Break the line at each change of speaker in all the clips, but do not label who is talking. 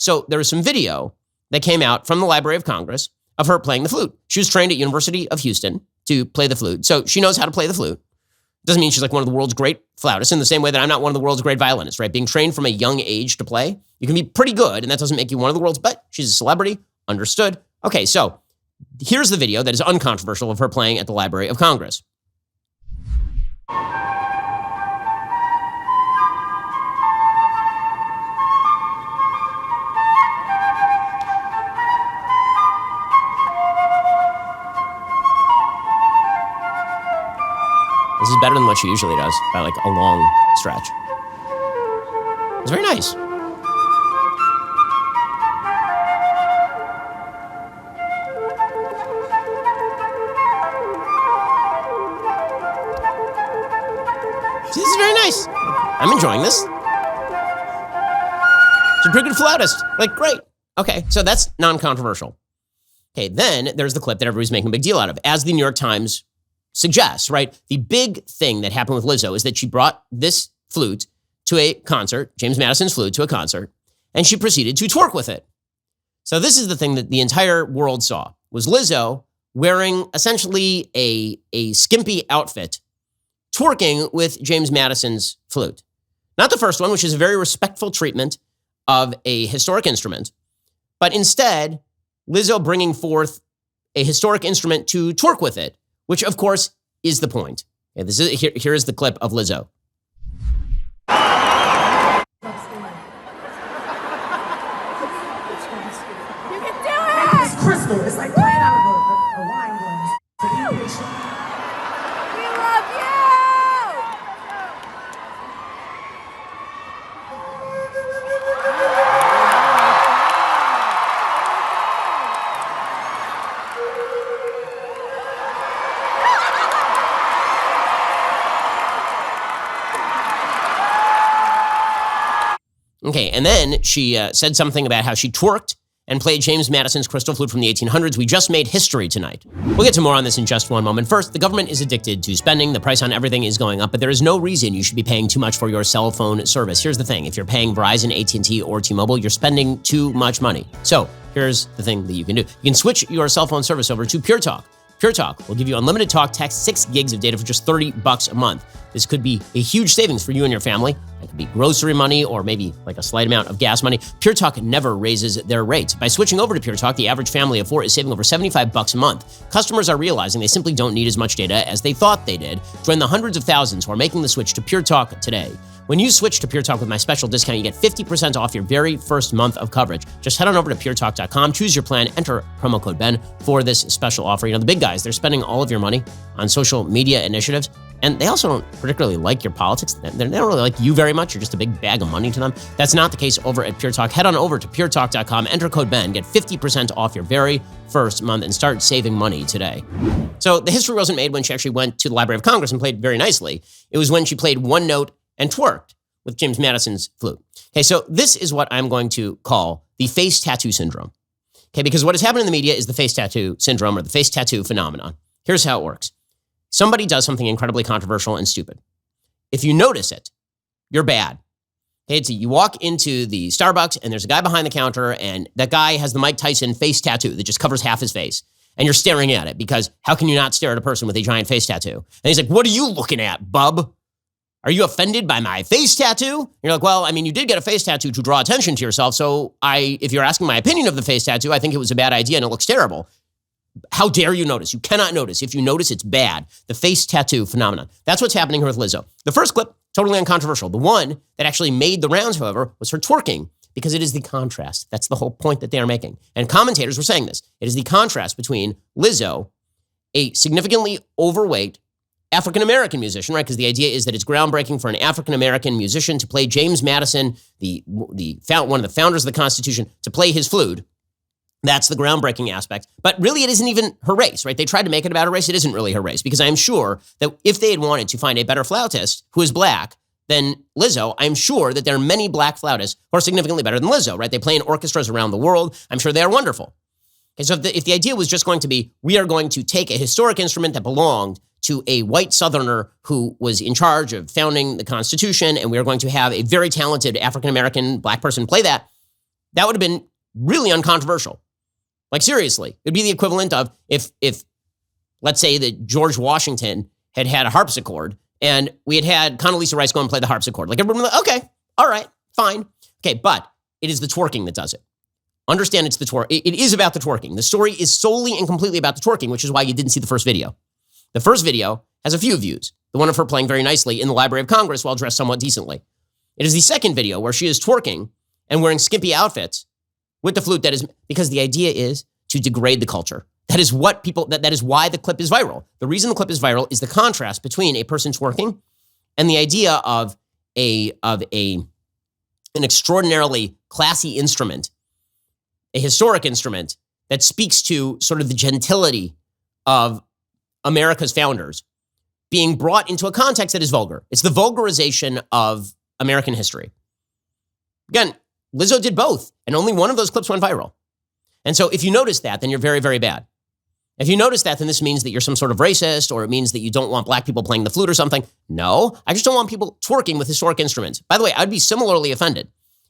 So there was some video that came out from the Library of Congress of her playing the flute. She was trained at University of Houston to play the flute. So she knows how to play the flute. Doesn't mean she's like one of the world's great flautists in the same way that I'm not one of the world's great violinists, right? Being trained from a young age to play, you can be pretty good, and that doesn't make you one of the world's, but she's a celebrity, understood. Okay, so here's the video that is uncontroversial of her playing at the Library of Congress. This is better than what she usually does by like a long stretch. It's very nice. This is very nice. I'm enjoying this. She's a pretty good flautist. Like, great. Okay, so that's non-controversial. Okay, then there's the clip that everybody's making a big deal out of. As the New York Times suggests, right? The big thing that happened with Lizzo is that she brought this flute to a concert, James Madison's flute to a concert, and she proceeded to twerk with it. So this is the thing that the entire world saw, was Lizzo wearing essentially a skimpy outfit, twerking with James Madison's flute. Not the first one, which is a very respectful treatment of a historic instrument, but instead, Lizzo bringing forth a historic instrument to twerk with it, which, of course, is the point. Okay, here is the clip of Lizzo.
You can do it! It's crystal. It's like playing out of a wine glass. We love you!
Okay, and then she said something about how she twerked and played James Madison's crystal flute from the 1800s. We just made history tonight. We'll get to more on this in just one moment. First, the government is addicted to spending. The price on everything is going up, but there is no reason you should be paying too much for your cell phone service. Here's the thing. If you're paying Verizon, AT&T, or T-Mobile, you're spending too much money. So here's the thing that you can do. You can switch your cell phone service over to Pure Talk. Pure Talk will give you unlimited talk, text, 6 gigs of data for just $30 a month. This could be a huge savings for you and your family. It could be grocery money or maybe like a slight amount of gas money. Pure Talk never raises their rates. By switching over to Pure Talk, the average family of 4 is saving over $75 a month. Customers are realizing they simply don't need as much data as they thought they did. Join the hundreds of thousands who are making the switch to Pure Talk today. When you switch to Pure Talk with my special discount, you get 50% off your very first month of coverage. Just head on over to puretalk.com, choose your plan, enter promo code Ben for this special offer. You know, the big guys, they're spending all of your money on social media initiatives, and they also don't particularly like your politics. They don't really like you very much. You're just a big bag of money to them. That's not the case over at Pure Talk. Head on over to puretalk.com, enter code Ben, get 50% off your very first month, and start saving money today. So the history wasn't made when she actually went to the Library of Congress and played very nicely. It was when she played one note and twerked with James Madison's flute. Okay, so this is what I'm going to call the face tattoo syndrome. Okay, because what has happened in the media is the face tattoo syndrome or the face tattoo phenomenon. Here's how it works. Somebody does something incredibly controversial and stupid. If you notice it, you're bad. Okay, so you walk into the Starbucks and there's a guy behind the counter and that guy has the Mike Tyson face tattoo that just covers half his face. And you're staring at it because how can you not stare at a person with a giant face tattoo? And he's like, what are you looking at, bub? Are you offended by my face tattoo? You're like, well, I mean, you did get a face tattoo to draw attention to yourself. So if you're asking my opinion of the face tattoo, I think it was a bad idea and it looks terrible. How dare you notice? You cannot notice. If you notice, it's bad. The face tattoo phenomenon. That's what's happening here with Lizzo. The first clip, totally uncontroversial. The one that actually made the rounds, however, was her twerking because it is the contrast. That's the whole point that they are making. And commentators were saying this. It is the contrast between Lizzo, a significantly overweight African-American musician, right? Because the idea is that it's groundbreaking for an African-American musician to play James Madison, one of the founders of the Constitution, to play his flute. That's the groundbreaking aspect. But really, it isn't even her race, right? They tried to make it about her race. It isn't really her race because I'm sure that if they had wanted to find a better flautist who is black than Lizzo, I'm sure that there are many black flautists who are significantly better than Lizzo, right? They play in orchestras around the world. I'm sure they are wonderful. Okay, so if the idea was just going to be, we are going to take a historic instrument that belonged to a white Southerner who was in charge of founding the Constitution, and we are going to have a very talented African-American black person play that, That would have been really uncontroversial. Like, seriously, it'd be the equivalent of if let's say that George Washington had had a harpsichord and we had Condoleezza Rice go and play the harpsichord. Like, everyone would be like, okay, all right, fine. Okay, but it is the twerking that does it. Understand it's the twerk. It is about the twerking. The story is solely and completely about the twerking, which is why you didn't see the first video. The first video has a few views. The one of her playing very nicely in the Library of Congress while dressed somewhat decently. It is the second video where she is twerking and wearing skimpy outfits with the flute. That is because the idea is to degrade the culture. That is what people, that is why the clip is viral. The reason the clip is viral is the contrast between a person twerking and the idea of an extraordinarily classy instrument, a historic instrument that speaks to sort of the gentility of America's founders being brought into a context that is vulgar. It's the vulgarization of American history. Again, Lizzo did both, and only one of those clips went viral. And so if you notice that, then you're very, very bad. If you notice that, then this means that you're some sort of racist, or it means that you don't want black people playing the flute or something. No, I just don't want people twerking with historic instruments. By the way, I'd be similarly offended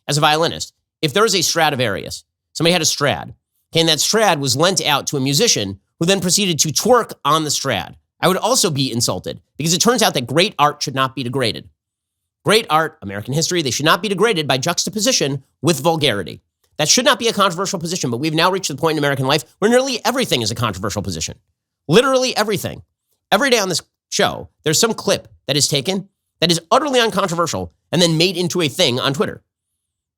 as a violinist if there was a Stradivarius. Somebody had a Strad, okay, and that Strad was lent out to a musician who then proceeded to twerk on the Strad. I would also be insulted because it turns out that great art should not be degraded. Great art, American history, they should not be degraded by juxtaposition with vulgarity. That should not be a controversial position, but we've now reached the point in American life where nearly everything is a controversial position. Literally everything. Every day on this show, there's some clip that is taken that is utterly uncontroversial and then made into a thing on Twitter.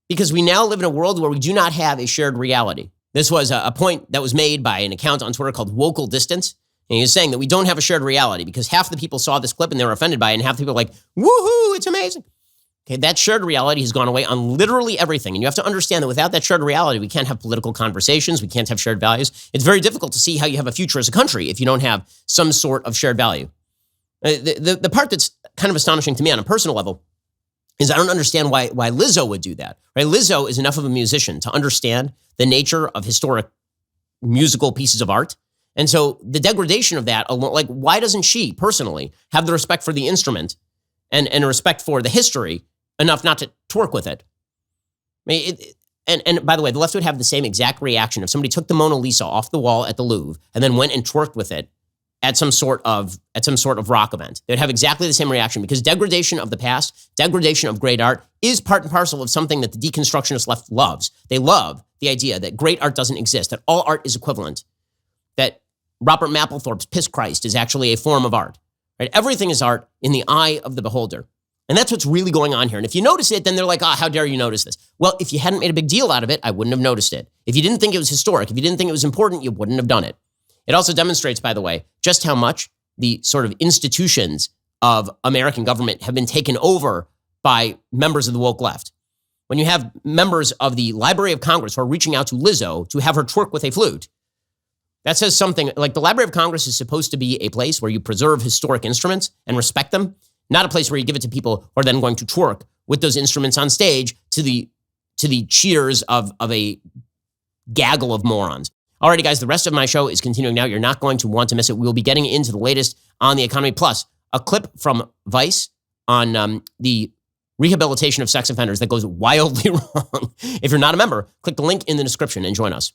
Because we now live in a world where we do not have a shared reality. This was a point that was made by an account on Twitter called Wocal Distance. And he was saying that we don't have a shared reality because half the people saw this clip and they were offended by it, and half the people are like, woohoo, it's amazing. Okay, that shared reality has gone away on literally everything. And you have to understand that without that shared reality, we can't have political conversations. We can't have shared values. It's very difficult to see how you have a future as a country if you don't have some sort of shared value. The part that's kind of astonishing to me on a personal level is I don't understand why Lizzo would do that. Right? Lizzo is enough of a musician to understand the nature of historic musical pieces of art. And so the degradation of that, like, why doesn't she personally have the respect for the instrument and a respect for the history enough not to twerk with it? I mean, and by the way, the left would have the same exact reaction if somebody took the Mona Lisa off the wall at the Louvre and then went and twerked with it at some sort of rock event. They'd have exactly the same reaction because degradation of the past, degradation of great art is part and parcel of something that the deconstructionist left loves. They love the idea that great art doesn't exist, that all art is equivalent, that Robert Mapplethorpe's Piss Christ is actually a form of art. Right? Everything is art in the eye of the beholder. And that's what's really going on here. And if you notice it, then they're like, how dare you notice this? Well, if you hadn't made a big deal out of it, I wouldn't have noticed it. If you didn't think it was historic, if you didn't think it was important, you wouldn't have done it. It also demonstrates, by the way, just how much the sort of institutions of American government have been taken over by members of the woke left. When you have members of the Library of Congress who are reaching out to Lizzo to have her twerk with a flute, that says something. Like, the Library of Congress is supposed to be a place where you preserve historic instruments and respect them, not a place where you give it to people who are then going to twerk with those instruments on stage to the cheers of a gaggle of morons. Alrighty, guys, the rest of my show is continuing now. You're not going to want to miss it. We will be getting into the latest on the economy, plus a clip from Vice on the rehabilitation of sex offenders that goes wildly wrong. If you're not a member, click the link in the description and join us.